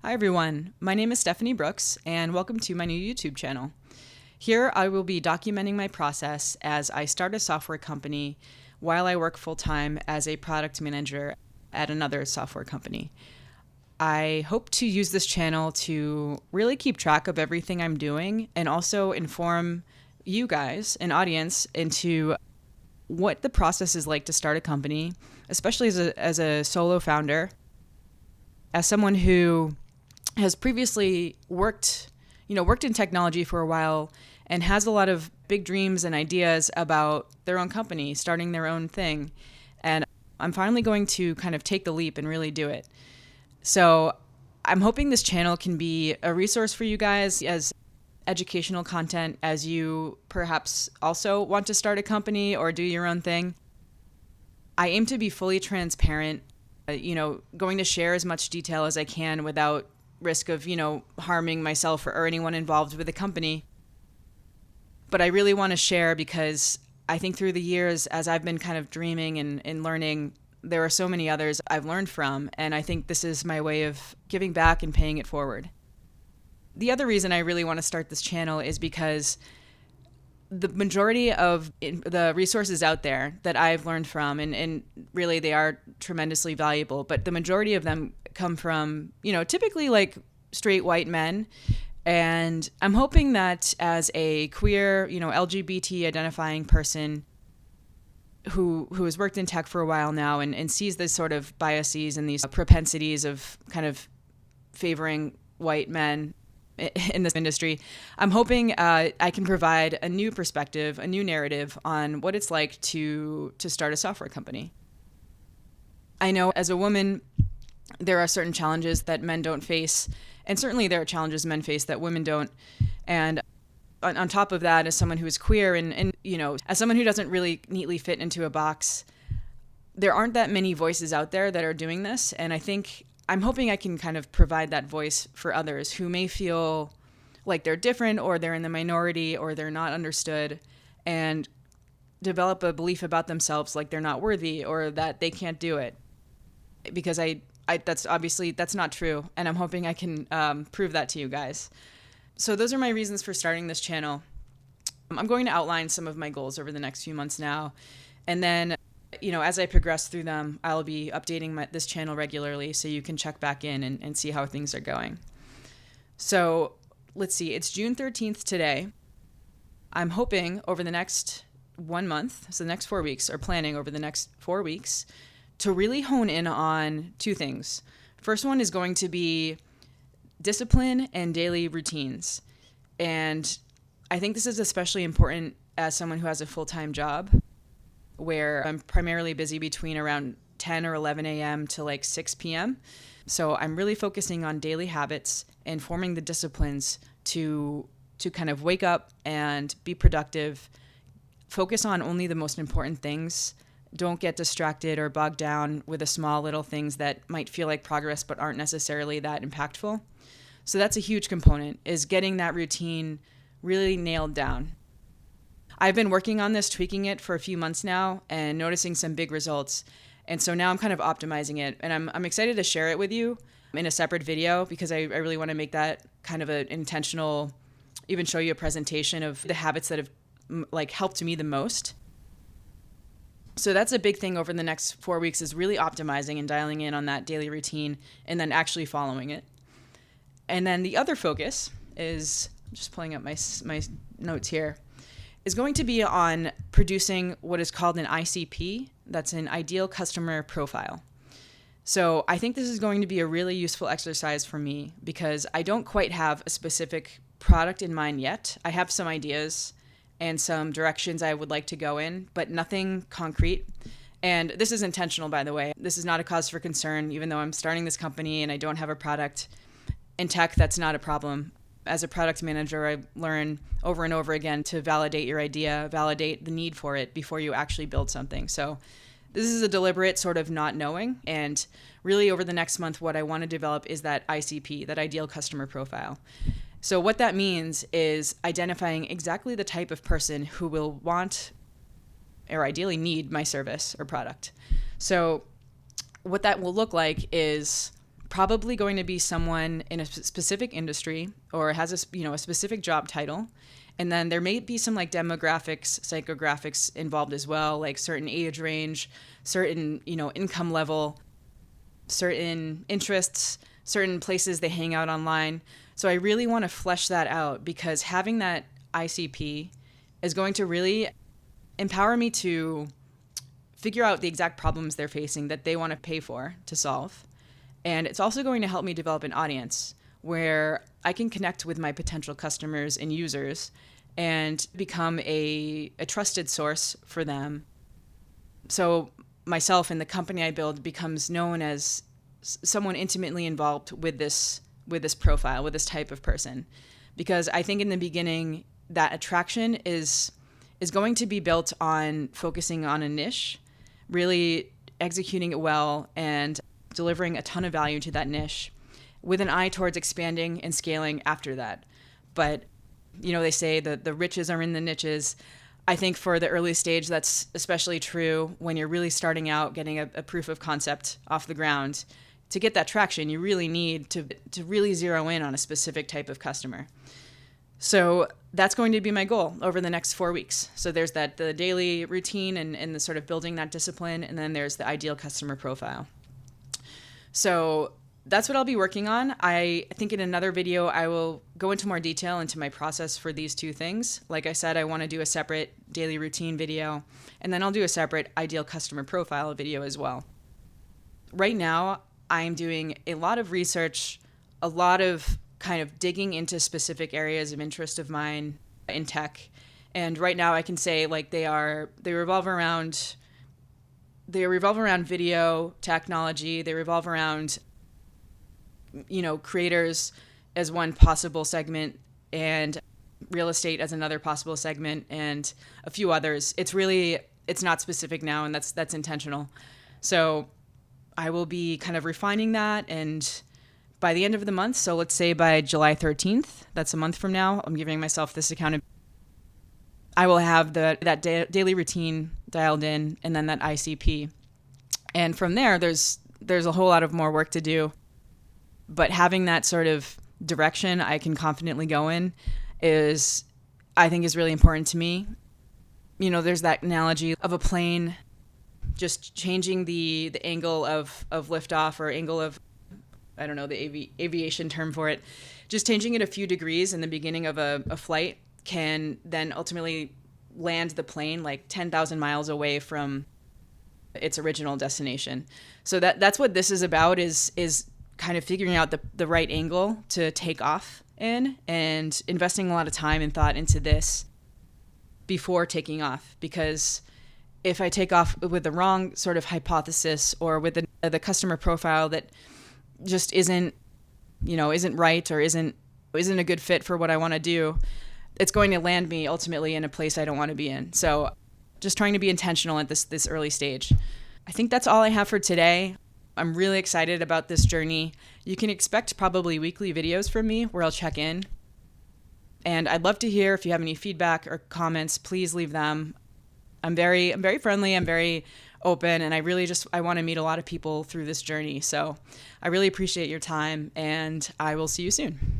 Hi everyone, my name is Stephanie Brooks and welcome to my new YouTube channel. Here I will be documenting my process as I start a software company while I work full-time as a product manager at another software company. I hope to use this channel to really keep track of everything I'm doing and also inform you guys, an audience, into what the process is like to start a company, especially as a solo founder, as someone who has previously worked in technology for a while and has a lot of big dreams and ideas about their own company, starting their own thing. And I'm finally going to kind of take the leap and really do it. So I'm hoping this channel can be a resource for you guys as educational content as you perhaps also want to start a company or do your own thing. I aim to be fully transparent, going to share as much detail as I can without risk of, harming myself or anyone involved with the company. But I really want to share because I think through the years, as I've been kind of dreaming and learning, there are so many others I've learned from, and I think this is my way of giving back and paying it forward. The other reason I really want to start this channel is because the majority of the resources out there that I've learned from, and really they are tremendously valuable, but the majority of them come from, typically like straight white men. And I'm hoping that as a queer, LGBT identifying person who has worked in tech for a while now and sees this sort of biases and these propensities of kind of favoring white men in this industry, I'm hoping I can provide a new perspective, a new narrative on what it's like to start a software company. I know as a woman, there are certain challenges that men don't face, and certainly there are challenges men face that women don't. And on top of that, as someone who is queer and as someone who doesn't really neatly fit into a box, there aren't that many voices out there that are doing this. And I'm hoping I can kind of provide that voice for others who may feel like they're different or they're in the minority or they're not understood and develop a belief about themselves like they're not worthy or that they can't do it. Because that's not true. And I'm hoping I can prove that to you guys. So those are my reasons for starting this channel. I'm going to outline some of my goals over the next few months now. And then, as I progress through them, I'll be updating this channel regularly so you can check back in and see how things are going. So let's see, it's June 13th today. I'm hoping over the next 1 month, so the next 4 weeks, or planning over the next 4 weeks, to really hone in on two things. First one is going to be discipline and daily routines. And I think this is especially important as someone who has a full-time job where I'm primarily busy between around 10 or 11 a.m. to like 6 p.m. So I'm really focusing on daily habits and forming the disciplines to kind of wake up and be productive, focus on only the most important things. Don't get distracted or bogged down with the small little things that might feel like progress but aren't necessarily that impactful. So that's a huge component, is getting that routine really nailed down. I've been working on this, tweaking it for a few months now and noticing some big results. And so now I'm kind of optimizing it. And I'm excited to share it with you in a separate video because I really want to make that kind of an intentional, even show you a presentation of the habits that have helped me the most. So that's a big thing over the next 4 weeks, is really optimizing and dialing in on that daily routine and then actually following it. And then the other focus is, I'm just pulling up my notes here, is going to be on producing what is called an ICP. That's an ideal customer profile. So I think this is going to be a really useful exercise for me because I don't quite have a specific product in mind yet. I have some ideas and some directions I would like to go in, but nothing concrete. And this is intentional, by the way. This is not a cause for concern, even though I'm starting this company and I don't have a product. In tech, that's not a problem. As a product manager, I learn over and over again to validate your idea, validate the need for it before you actually build something. So this is a deliberate sort of not knowing. And really over the next month, what I want to develop is that ICP, that ideal customer profile. So what that means is identifying exactly the type of person who will want or ideally need my service or product. So what that will look like is probably going to be someone in a specific industry or has a specific job title. And then there may be some like demographics, psychographics involved as well, like certain age range, certain, income level, certain interests, certain places they hang out online. So I really want to flesh that out, because having that ICP is going to really empower me to figure out the exact problems they're facing that they want to pay for to solve. And it's also going to help me develop an audience where I can connect with my potential customers and users and become a trusted source for them. So myself and the company I build becomes known as someone intimately involved with this profile, with this type of person. Because I think in the beginning, that attraction is going to be built on focusing on a niche, really executing it well, and delivering a ton of value to that niche with an eye towards expanding and scaling after that. But, they say that the riches are in the niches. I think for the early stage, that's especially true when you're really starting out, getting a proof of concept off the ground. To get that traction, you really need to really zero in on a specific type of customer. So that's going to be my goal over the next 4 weeks. So there's the daily routine and the sort of building that discipline, and then there's the ideal customer profile. So that's what I'll be working on. I think in another video, I will go into more detail into my process for these two things. Like I said, I want to do a separate daily routine video, and then I'll do a separate ideal customer profile video as well. Right now, I'm doing a lot of research, a lot of kind of digging into specific areas of interest of mine in tech. And right now I can say like they revolve around video technology. They revolve around, creators as one possible segment, and real estate as another possible segment, and a few others. It's not specific now, and that's intentional. So I will be kind of refining that, and by the end of the month, so let's say by July 13th, that's a month from now, I'm giving myself this accountability. I will have that daily routine dialed in, and then that ICP. And from there, there's a whole lot of more work to do. But having that sort of direction I can confidently go in I think is really important to me. There's that analogy of a plane, just changing the angle of liftoff, or angle of, I don't know the aviation term for it, just changing it a few degrees in the beginning of a flight can then ultimately land the plane like 10,000 miles away from its original destination. So that's what this is about, is kind of figuring out the right angle to take off in, and investing a lot of time and thought into this before taking off. Because if I take off with the wrong sort of hypothesis, or with the customer profile that just isn't right, or isn't a good fit for what I want to do, it's going to land me ultimately in a place I don't want to be in. So just trying to be intentional at this early stage. I think that's all I have for today. I'm really excited about this journey. You can expect probably weekly videos from me where I'll check in. And I'd love to hear if you have any feedback or comments, please leave them. I'm very friendly. I'm very open, and I want to meet a lot of people through this journey. So I really appreciate your time, and I will see you soon.